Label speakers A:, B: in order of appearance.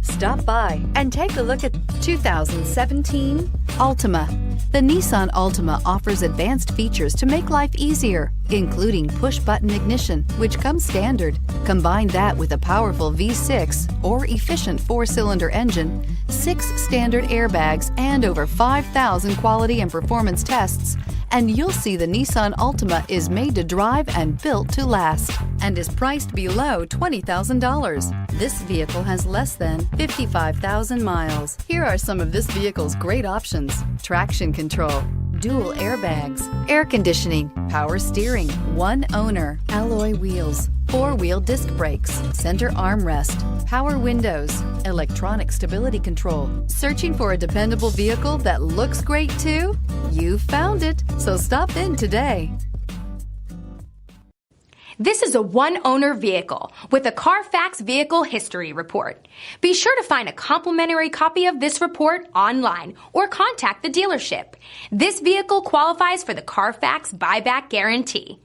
A: Stop by and take a look at 2017 Altima. The Nissan Altima offers advanced features to make life easier, including push-button ignition, which comes standard. Combine that with a powerful V6 or efficient 4-cylinder engine, 6 standard airbags, and over 5,000 quality and performance tests, and you'll see the Nissan Altima is made to drive and built to last, and is priced below $20,000. This vehicle has less than 55,000 miles. Here are some of this vehicle's great options: traction control, dual airbags, air conditioning, power steering, one owner, alloy wheels, 4-wheel disc brakes, center armrest, power windows, electronic stability control. Searching for a dependable vehicle that looks great too? You found it, so stop in today.
B: This is a one-owner vehicle with a CARFAX Vehicle History Report. Be sure to find a complimentary copy of this report online or contact the dealership. This vehicle qualifies for the CARFAX Buyback Guarantee.